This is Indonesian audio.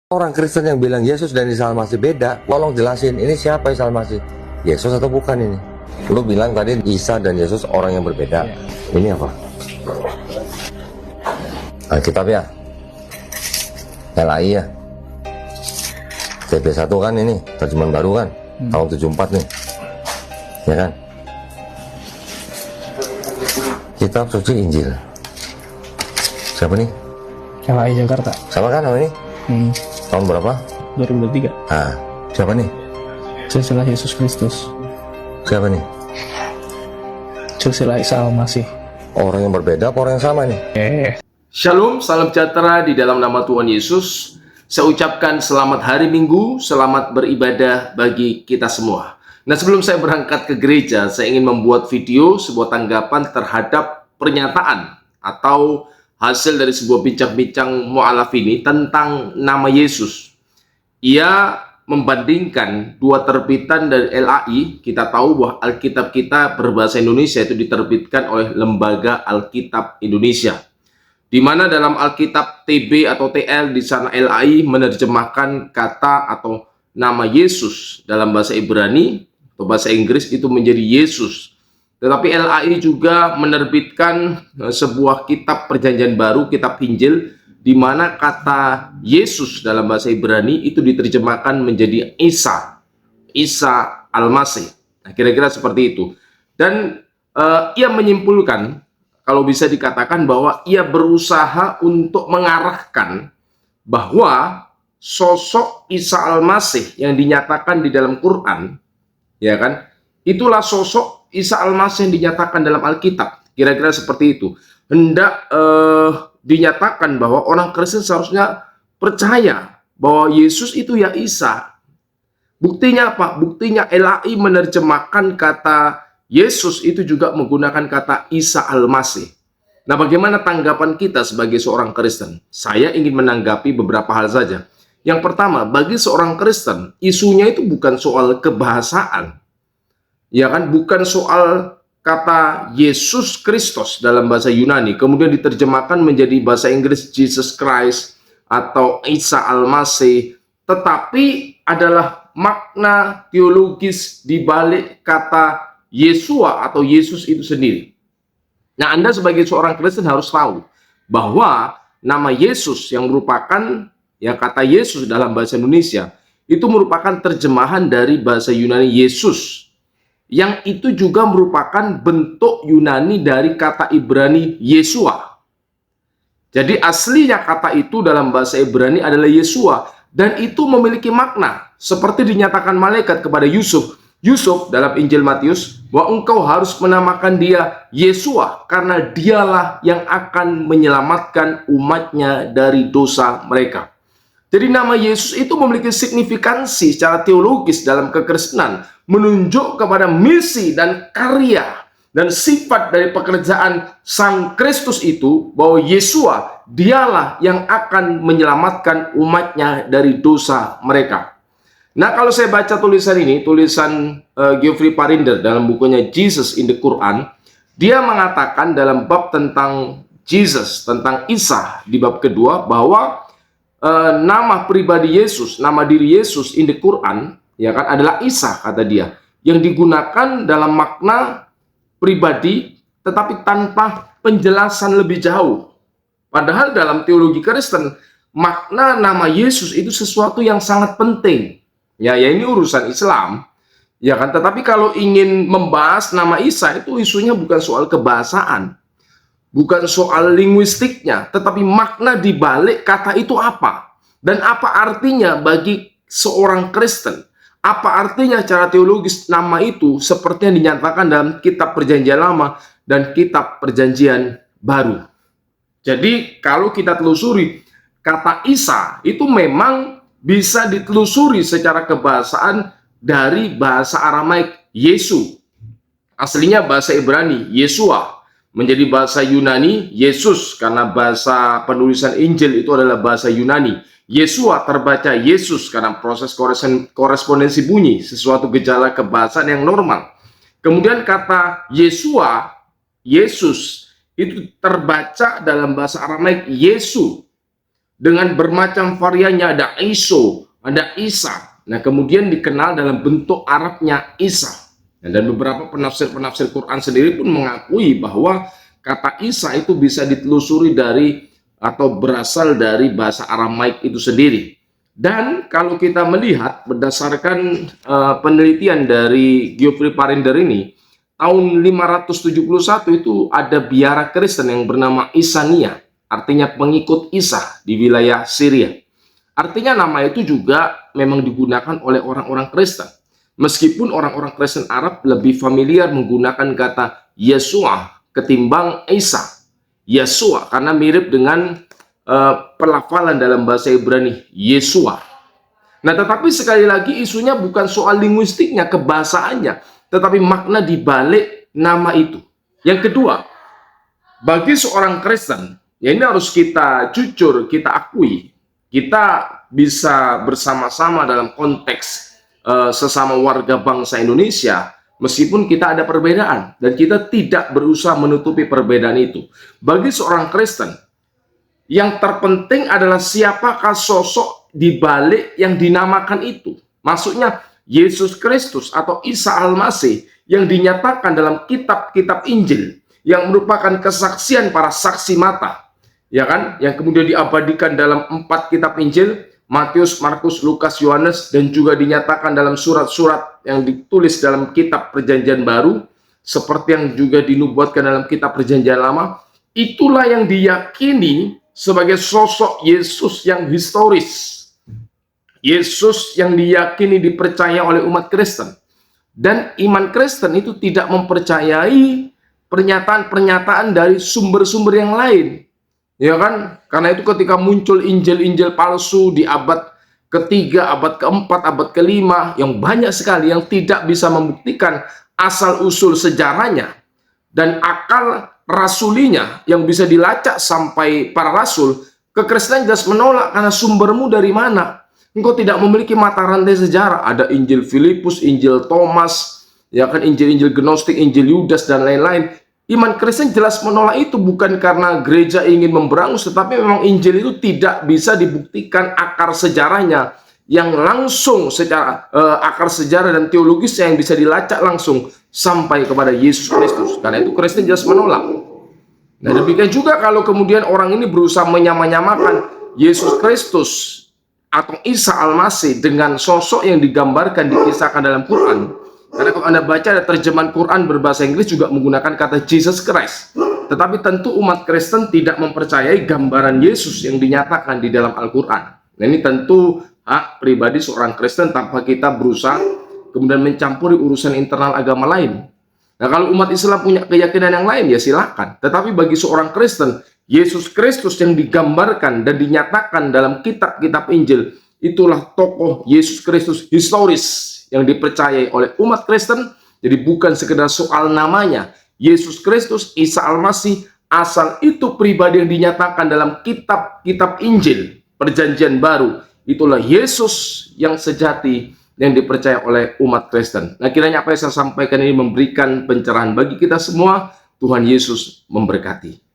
Orang Kristen yang bilang Yesus dan Isa Al-Masih beda, tolong jelasin, ini siapa Isa Al-Masih? Yesus atau bukan ini? Lu bilang tadi Isa dan Yesus orang yang berbeda. Ini apa? Alkitab ya? LAI ya? TB1 kan ini, terjemahan baru kan? Tahun 74 nih. Ya kan? Kitab suci Injil. Siapa nih? LAI Jakarta. Sama kan sama ini? Tahun berapa? 2023. Ah, siapa nih? Silsilah Yesus Kristus. Siapa nih? Silsilah Isa Al-Masih. Orang yang berbeda apa orang yang sama nih? Shalom, salam sejahtera di dalam nama Tuhan Yesus. Saya ucapkan selamat hari Minggu, selamat beribadah bagi kita semua. Nah, sebelum saya berangkat ke gereja, saya ingin membuat video sebuah tanggapan terhadap pernyataan atau hasil dari sebuah bincang-bincang mu'alaf ini tentang nama Yesus. Ia membandingkan dua terbitan dari LAI. Kita tahu bahwa Alkitab kita berbahasa Indonesia itu diterbitkan oleh Lembaga Alkitab Indonesia, di mana dalam Alkitab TB atau TL di sana LAI menerjemahkan kata atau nama Yesus dalam bahasa Ibrani atau bahasa Inggris itu menjadi Yesus. Tetapi LAI juga menerbitkan sebuah kitab perjanjian baru, kitab Injil, di mana kata Yesus dalam bahasa Ibrani itu diterjemahkan menjadi Isa Al-Masih. Nah, kira-kira seperti itu. Dan ia menyimpulkan, kalau bisa dikatakan bahwa ia berusaha untuk mengarahkan bahwa sosok Isa Al-Masih yang dinyatakan di dalam Quran, ya kan, itulah sosok Isa Al-Masih yang dinyatakan dalam Alkitab. Kira-kira seperti itu. Hendak dinyatakan bahwa orang Kristen seharusnya percaya bahwa Yesus itu ya Isa. Buktinya apa? Buktinya LAI menerjemahkan kata Yesus itu juga menggunakan kata Isa Al-Masih. Nah, bagaimana tanggapan kita sebagai seorang Kristen? Saya ingin menanggapi beberapa hal saja. Yang pertama, bagi seorang Kristen, isunya itu bukan soal kebahasaan. Ya kan, bukan soal kata Yesus Kristus dalam bahasa Yunani kemudian diterjemahkan menjadi bahasa Inggris Jesus Christ atau Isa Al-Masih, tetapi adalah makna teologis di balik kata Yesua atau Yesus itu sendiri. Nah, Anda sebagai seorang Kristen harus tahu bahwa nama Yesus yang merupakan ya kata Yesus dalam bahasa Indonesia itu merupakan terjemahan dari bahasa Yunani Yesus, yang itu juga merupakan bentuk Yunani dari kata Ibrani Yesua. Jadi aslinya kata itu dalam bahasa Ibrani adalah Yesua, dan itu memiliki makna seperti dinyatakan malaikat kepada Yusuf dalam Injil Matius, bahwa engkau harus menamakan dia Yesua karena dialah yang akan menyelamatkan umatnya dari dosa mereka. Jadi nama Yesus itu memiliki signifikansi secara teologis dalam kekristenan, menunjuk kepada misi dan karya dan sifat dari pekerjaan Sang Kristus itu, bahwa Yesua dialah yang akan menyelamatkan umatnya dari dosa mereka. Nah, kalau saya baca tulisan ini, tulisan Geoffrey Parinder dalam bukunya Jesus in the Quran, dia mengatakan dalam bab tentang Jesus, tentang Isa di bab kedua, bahwa nama pribadi Yesus, nama diri Yesus in the Quran, ya kan, adalah Isa, kata dia, yang digunakan dalam makna pribadi tetapi tanpa penjelasan lebih jauh. Padahal dalam teologi Kristen, makna nama Yesus itu sesuatu yang sangat penting. Ya ini urusan Islam, ya kan. Tetapi kalau ingin membahas nama Isa, itu isunya bukan soal kebahasaan, bukan soal linguistiknya, tetapi makna di balik kata itu apa, dan apa artinya bagi seorang Kristen. Apa artinya cara teologis nama itu seperti yang dinyatakan dalam kitab Perjanjian Lama dan kitab Perjanjian Baru. Jadi kalau kita telusuri, kata Isa itu memang bisa ditelusuri secara kebahasaan dari bahasa Aramaik Yesu. Aslinya bahasa Ibrani Yesua, menjadi bahasa Yunani Yesus karena bahasa penulisan Injil itu adalah bahasa Yunani. Yesua terbaca Yesus karena proses korespondensi bunyi, sesuatu gejala kebahasaan yang normal. Kemudian kata Yesua, Yesus, itu terbaca dalam bahasa Aramaik Yesu. dengan bermacam variannya, ada Iso, ada Isa. Nah, kemudian dikenal dalam bentuk Arabnya Isa. Dan beberapa penafsir-penafsir Quran sendiri pun mengakui bahwa kata Isa itu bisa ditelusuri dari atau berasal dari bahasa Aramaik itu sendiri. Dan kalau kita melihat berdasarkan penelitian dari Geoffrey Parinder ini, tahun 571 itu ada biara Kristen yang bernama Isania, artinya pengikut Isa di wilayah Syria. Artinya nama itu juga memang digunakan oleh orang-orang Kristen. Meskipun orang-orang Kristen Arab lebih familiar menggunakan kata Yesua ketimbang Isa. Yesua karena mirip dengan pelafalan dalam bahasa Ibrani Yesua. Nah, tetapi sekali lagi isunya bukan soal linguistiknya, kebahasaannya, tetapi makna di balik nama itu. Yang kedua, bagi seorang Kristen, ya ini harus kita jujur, kita akui, kita bisa bersama-sama dalam konteks sesama warga bangsa Indonesia, meskipun kita ada perbedaan, dan kita tidak berusaha menutupi perbedaan itu. Bagi seorang Kristen, yang terpenting adalah siapakah sosok di balik yang dinamakan itu. Maksudnya, Yesus Kristus atau Isa Al-Masih yang dinyatakan dalam kitab-kitab Injil, yang merupakan kesaksian para saksi mata, ya kan, yang kemudian diabadikan dalam 4 kitab Injil, Matius, Markus, Lukas, Yohanes, dan juga dinyatakan dalam surat-surat yang ditulis dalam kitab Perjanjian Baru, seperti yang juga dinubuatkan dalam kitab Perjanjian Lama. Itulah yang diyakini sebagai sosok Yesus yang historis, Yesus yang diyakini dipercaya oleh umat Kristen. Dan iman Kristen itu tidak mempercayai pernyataan-pernyataan dari sumber-sumber yang lain. Ya kan? Karena itu ketika muncul Injil-Injil palsu di abad ketiga, abad keempat, abad kelima, yang banyak sekali yang tidak bisa membuktikan asal-usul sejarahnya dan akal rasulinya yang bisa dilacak sampai para rasul, kekristenan jelas menolak karena sumbermu dari mana? Engkau tidak memiliki mata rantai sejarah. Ada Injil Filipus, Injil Thomas, ya kan, Injil-Injil Gnostik, Injil Yudas, dan lain-lain. Iman Kristen jelas menolak itu, bukan karena gereja ingin memberangus, tetapi memang Injil itu tidak bisa dibuktikan akar sejarahnya yang langsung secara akar sejarah dan teologisnya yang bisa dilacak langsung sampai kepada Yesus Kristus. Karena itu Kristen jelas menolak. Nah, demikian juga kalau kemudian orang ini berusaha menyamakan Yesus Kristus atau Isa Al-Masih dengan sosok yang digambarkan, dikisahkan dalam Quran. Karena kalau Anda baca ada terjemahan Quran berbahasa Inggris juga menggunakan kata Jesus Christ. Tetapi tentu umat Kristen tidak mempercayai gambaran Yesus yang dinyatakan di dalam Al-Quran. Nah, ini tentu hak pribadi seorang Kristen tanpa kita berusaha kemudian mencampuri urusan internal agama lain. Nah, kalau umat Islam punya keyakinan yang lain, ya silakan. Tetapi bagi seorang Kristen, Yesus Kristus yang digambarkan dan dinyatakan dalam kitab-kitab Injil, itulah tokoh Yesus Kristus historis yang dipercayai oleh umat Kristen. Jadi bukan sekedar soal namanya, Yesus Kristus, Isa Al-Masih, asal itu pribadi yang dinyatakan dalam kitab-kitab Injil, Perjanjian Baru. Itulah Yesus yang sejati yang dipercaya oleh umat Kristen. Nah, kiranya apa yang saya sampaikan ini memberikan pencerahan bagi kita semua. Tuhan Yesus memberkati.